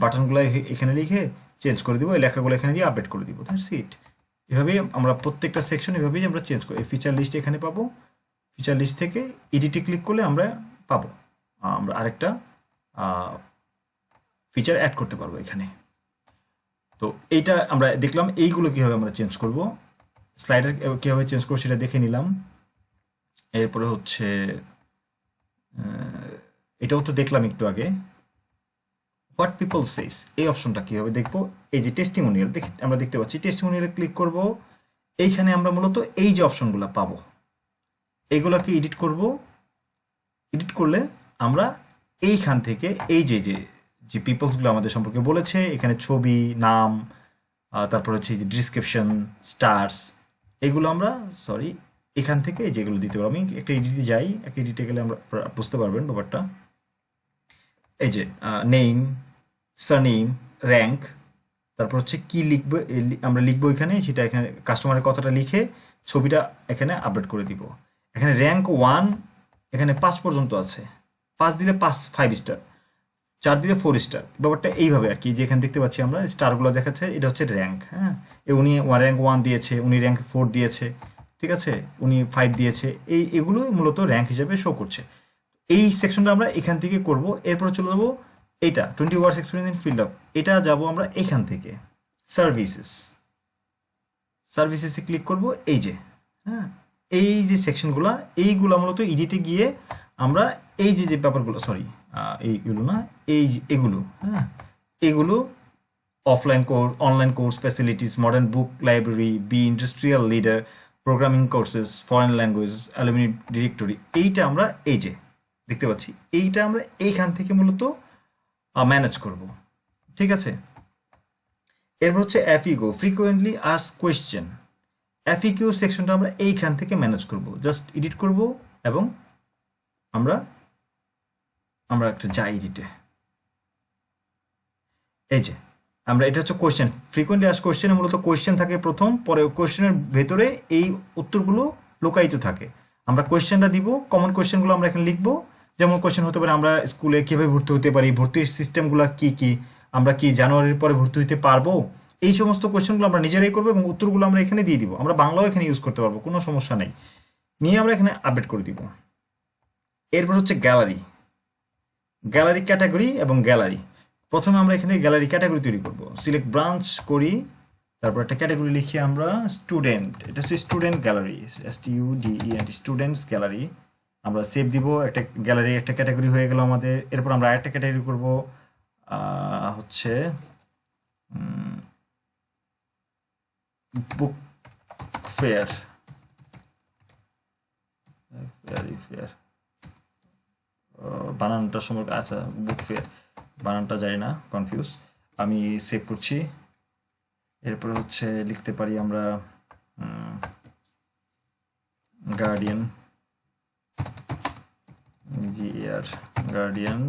বাটনগুলো এখানে লিখে চেঞ্জ করে দিব, এই লেখাগুলো এখানে দিয়ে আপডেট করে দিব। That's it. এভাবেই আমরা প্রত্যেকটা সেকশন এভাবেই আমরা চেঞ্জ করি। ফিচার লিস্ট এখানে পাবো, ফিচার লিস্ট থেকে এডিটে ক্লিক করলে আমরা পাবো, আমরা আরেকটা ফিচার অ্যাড করতে পারবো এখানে। তো এইটা আমরা দেখলাম, এইগুলো কীভাবে আমরা চেঞ্জ করব, স্লাইডার কীভাবে চেঞ্জ করবো সেটা দেখে নিলাম। এরপরে হচ্ছে এটাও তো দেখলাম একটু আগে, হোয়াট পিপল সেস, এই অপশনটা কীভাবে দেখবো? এই যে টেস্টিমোনিয়াল আমরা দেখতে পাচ্ছি, টেস্টিমোনিয়ালে ক্লিক করব। এইখানে আমরা মূলত এই যে অপশনগুলো পাবো, এগুলোকে এডিট করব। এডিট করলে আমরা এইখান থেকে এই যে যে যে পিপলসগুলো আমাদের সম্পর্কে বলেছে, এখানে ছবি, নাম, তারপর হচ্ছে যে ডিসক্রিপশন, স্টার্স, এগুলো আমরা সরি এখান থেকে যেগুলো দিতে পারবো। আমি একটা এডিটে যাই, একটা এডিটে গেলে আমরা বুঝতে পারবেন ব্যাপারটা। এই যে নেম, সারনেম, র্যাঙ্ক, তারপর হচ্ছে কি লিখবো, আমরা লিখবো এখানে, সেটা এখানে কাস্টমারের কথাটা লিখে ছবিটা এখানে আপডেট করে দিব। এখানে র্যাঙ্ক 1, এখানে 5 পর্যন্ত আছে। 5 দিলে 5 স্টার, 4 দিলে 4 স্টার। ব্যাপারটা এইভাবে আর কি, যে এখানে দেখতে পাচ্ছি আমরা স্টারগুলো দেখাচ্ছে, এটা হচ্ছে র্যাঙ্ক। হ্যাঁ, উনি র্যাঙ্ক 1 দিয়েছে, উনি র্যাঙ্ক 4 দিয়েছে, ঠিক আছে, উনি 5 দিয়েছে। এগুলো মূলত র্যাঙ্ক হিসেবে শো করছে। এই সেকশনটা আমরা এখান থেকে করব। এরপরে চলে যাবো এইটা 20 years experience in field of, এটা যাব আমরা এখান থেকে সার্ভিসেস, সার্ভিসেসে ক্লিক করব। এই যে হ্যাঁ, এই যে সেকশনগুলো, এইগুলো মূলত এডিটে গিয়ে আমরা এই যে যে ব্যাপারগুলো, সরি এইগুলো না, এগুলো, হ্যাঁ, এগুলো offline course, online course, facilities, modern book library, be industrial leader, programming courses, foreign language, alumni directory, এইটা আমরা এই যে দেখতে পাচ্ছি, এইটা আমরা এইখান থেকে মূলত ম্যানেজ করব। ঠিক আছে, এরপর হচ্ছে এফইকিউ, ফ্রিকোয়েন্টলি আস্ক কোয়েশ্চেন। এফইকিউ সেকশনটা আমরা এইখান থেকে ম্যানেজ করব। জাস্ট এডিট করব এবং আমরা একটা যাই এডিটে, এই যে আমরা, এটা হচ্ছে কোয়েশ্চেন, ফ্রিকোয়েন্টলি আস্ক কোয়েশ্চেনে মূলত কোয়েশ্চেন থাকে প্রথম, পরে কোয়েশ্চেনের ভেতরে এই উত্তরগুলো লুকায়িত থাকে। আমরা কোয়েশ্চেনটা দিব, কমন কোয়েশ্চেনগুলো আমরা এখানে লিখবো। যেমন কোয়েশ্চেন হতে পারে আমরা স্কুলে কীভাবে ভর্তি হতে পারি, ভর্তির সিস্টেমগুলো কি কি, আমরা কি জানুয়ারির পরে ভর্তি হতে পারবো, এই সমস্ত কোয়েশ্চেনগুলো আমরা নিজেরাই করবো এবং উত্তরগুলো আমরা এখানে দিয়ে দিব। আমরা বাংলাও এখানে ইউজ করতে পারবো, কোনো সমস্যা নেই, নিয়ে আমরা এখানে আপডেট করে দিব। এরপর হচ্ছে গ্যালারি, গ্যালারি ক্যাটাগরি এবং গ্যালারি। প্রথমে আমরা এখানে গ্যালারি ক্যাটাগরি তৈরি করব। সিলেক্ট ব্রাঞ্চ করি, তারপর একটা ক্যাটাগরি লিখি আমরা স্টুডেন্ট, এটা হচ্ছে student gallery, STUDENT, students gallery. আমরা সেভ দিব, একটা গ্যালারি একটা ক্যাটাগরি হয়ে গেল আমাদের। এরপর আমরা আরেকটা ক্যাটাগরি করব হচ্ছে বুক ফেয়ার, ফেয়ার বানানটা সম্পর্কে, আচ্ছা বুক ফেয়ার বানানটা জানি না, কনফিউজ। আমি সেভ করছি। এরপরে হচ্ছে লিখতে পারি আমরা গার্ডিয়ান, GR গার্ডিয়ান,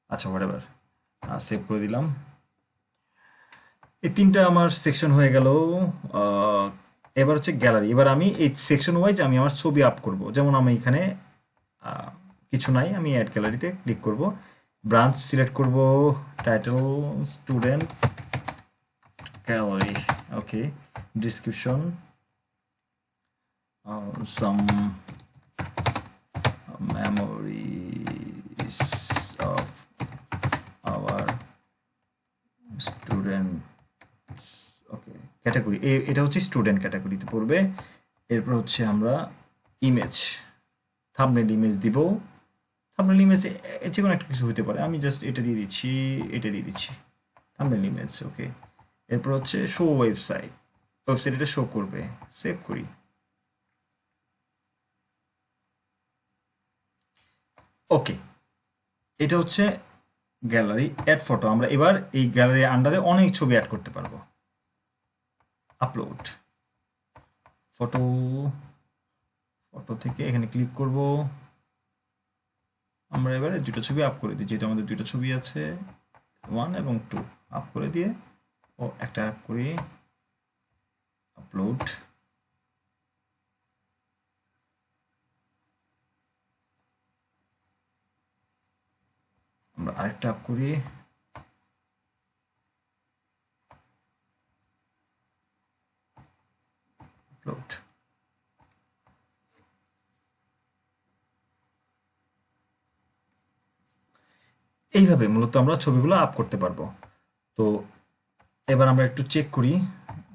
আচ্ছা হোয়াটএভার, সেভ করে দিলাম। এই তিনটা আমার সেকশন হয়ে গেল। এবার হচ্ছে গ্যালারি, এবার আমি এই সেকশন ওয়াইজ আমি আমার ছবি আপ করব। যেমন আমি এখানে কিছু নাই, আমি অ্যাড গ্যালারিতে ক্লিক করব, ব্রাঞ্চ সিলেক্ট করব, title student gallery, okay, description some memories of our student, okay, category এটা হচ্ছে স্টুডেন্ট ক্যাটাগরিতে পড়বে। এরপর হচ্ছে আমরা ইমেজ, থাম্বনেল ইমেজ দিব। থাম্বনেল ইমেজে যে কোনো একটা কিছু হতে পারে, আমি জাস্ট এটা দিয়ে দিচ্ছি, এটা দিয়ে দিচ্ছি থাম্বনেল ইমেজ, ওকে। এরপর হচ্ছে শো ওয়েবসাইট, ওয়েবসাইট এটা শো করবে, সেভ করি। ওকে, এটা হচ্ছে গ্যালারি অ্যাড ফটো। আমরা এবার এই গ্যালারির আন্ডারে অনেক ছবি অ্যাড করতে পারবো। আপলোড ফটো, ফটো থেকে এখানে ক্লিক করব। আমরা এবারে দুটো ছবি আপ করে দিই, যেহেতু আমাদের দুটো ছবি আছে 1 এবং 2, আপ করে দিয়ে ও একটা আপ করি, আপলোড। আমরা আরেকটা আপ করি, আপলোড। এইভাবে মূলত আমরা ছবিগুলো আপ করতে পারবো। তো এবার আমরা একটু চেক করি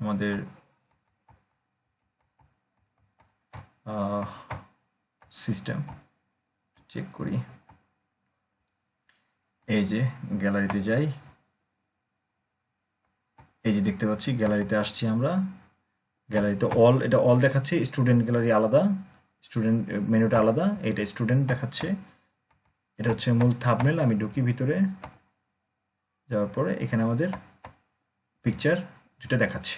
আমাদের সিস্টেম, চেক করি। এই যে গ্যালারিতে যাই, এই যে দেখতে পাচ্ছি গ্যালারিতে আসছি আমরা। গ্যালারিতে অল, এটা অল দেখাচ্ছে, স্টুডেন্ট গ্যালারি আলাদা, স্টুডেন্ট মেনুটা আলাদা, এটা স্টুডেন্ট দেখাচ্ছে। এটা হচ্ছে মূল থাম্বনেল। আমি ঢুকি ভিতরে, যাওয়ার পরে এখানে আমাদের পিকচার যেটা দেখাচ্ছে।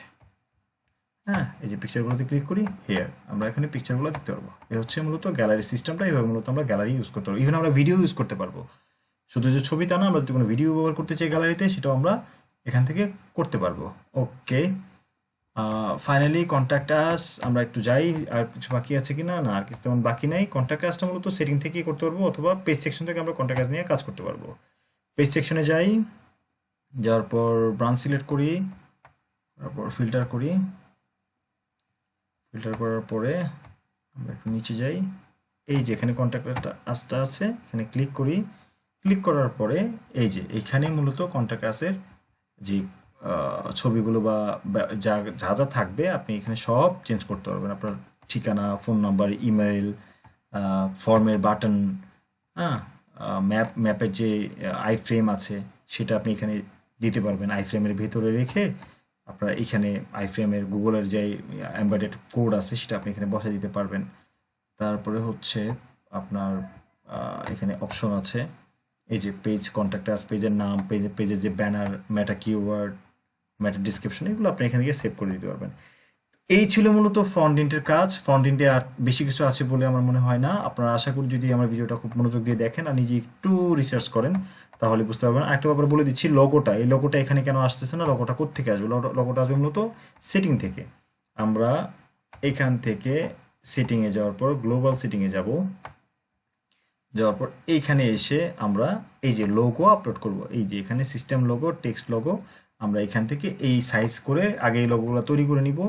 হ্যাঁ, এই যে পিকচারগুলোতে ক্লিক করি, হেয়ার আমরা এখানে পিকচারগুলো দেখতে পারবো। এ হচ্ছে মূলত গ্যালারি সিস্টেমটা। এইভাবে মূলত আমরা গ্যালারি ইউজ করতে পারবো। ইভেন আমরা ভিডিও ইউজ করতে পারবো, শুধু যে ছবি তা না, আমরা যদি কোনো ভিডিও ব্যবহার করতে চাই গ্যালারিতে, সেটাও আমরা এখান থেকে করতে পারবো। ওকে, ফাইনালি কন্ট্যাক্ট আস, আমরা একটু যাই, আর কিছু বাকি আছে কিনা, না আর কিছু তেমন বাকি নাই। কন্ট্যাক্ট আসটা মূলত সেটিং থেকেই করতে পারবো, অথবা পেজ সেকশন থেকে আমরা কন্ট্যাক্ট আস নিয়ে কাজ করতে পারবো। পেজ সেকশনে যাই, যাওয়ার পর ব্রাঞ্চ সিলেক্ট করি, তারপর ফিল্টার করি। ফিল্টার করার পরে আমরা একটু নিচে যাই, এই যে এখানে কন্ট্যাক্ট আসটা আছে, এখানে ক্লিক করি। ক্লিক করার পরে এই যে এখানে মূলত কন্ট্যাক্ট আসের যে ছবিগুলো বা যা যা যা থাকবে আপনি এখানে সব চেঞ্জ করতে পারবেন। আপনার ঠিকানা, ফোন নাম্বার, ইমেল, ফর্মের বাটন, হ্যাঁ, ম্যাপের যে আই ফ্রেম আছে সেটা আপনি এখানে দিতে পারবেন। আই ফ্রেমের ভেতরে রেখে আপনার এখানে আই ফ্রেমের গুগলের যে এমবেডেড কোড আছে সেটা আপনি এখানে বসে দিতে পারবেন। তারপরে হচ্ছে আপনার এখানে অপশন আছে, এই যে পেজ কন্ট্যাক্ট আস, পেজের নাম, পেজের যে ব্যানার, মেটা কিওয়ার্ড, মেটা ডিসক্রিপশন, এগুলো আপনি এখান থেকে সেভ করে দিতে পারবেন। এই ছিল মূলত ফ্রন্ট এন্ডের কাজ। ফ্রন্ট এন্ডে আর বেশি কিছু আছে বলে আমার মনে হয় না। আপনারা আশা করি যদি আমার ভিডিওটা খুব মনোযোগ দিয়ে দেখেন আর নিজে একটু রিসার্চ করেন তাহলে বুঝতে পারবেন। একটা ব্যাপার বলে দিচ্ছি, লোগোটা, এই লোগোটা এখানে কেন আসতেছে না, লোগোটা কোত্থেকে আসবে? লোগোটা আসবে মূলত সেটিং থেকে। আমরা এখান থেকে সেটিংয়ে যাওয়ার পর গ্লোবাল সেটিংয়ে যাব, যাওয়ার পর এইখানে এসে আমরা এই যে লোগো আপলোড করব, এই যে এখানে সিস্টেম লোগো, টেক্সট লোগো, আমরা এখান থেকে এই সাইজ করে আগে এই লোগোগুলো তৈরি করে নিব,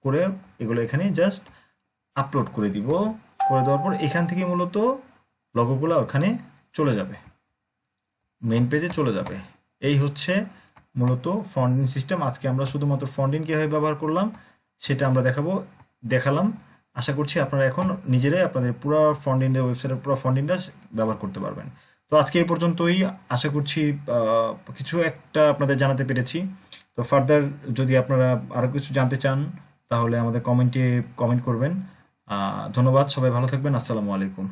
করে এগুলো এখানে জাস্ট আপলোড করে দিব। করে দেওয়ার পর এখান থেকে মূলত লোগোগুলো ওখানে চলে যাবে, মেইন পেজে চলে যাবে। এই হচ্ছে মূলত ফন্ডিং সিস্টেম। আজকে আমরা শুধুমাত্র ফন্ডিং কীভাবে ব্যবহার করলাম সেটা আমরা দেখালাম। আশা করছি আপনারা এখন নিজেরাই আপনাদের পুরো ফন্ডিংয়ের ওয়েবসাইটের পুরো ফন্ডিংটা ব্যবহার করতে পারবেন। তো আজকে এই পর্যন্তই। আশা করছি কিছু একটা আপনাদের জানাতে পেরেছি। তো ফার্দার যদি আপনারা আরও কিছু জানতে চান তাহলে আমাদের কমেন্টে কমেন্ট করবেন। ধন্যবাদ, সবাই ভালো থাকবেন। আসসালামু আলাইকুম।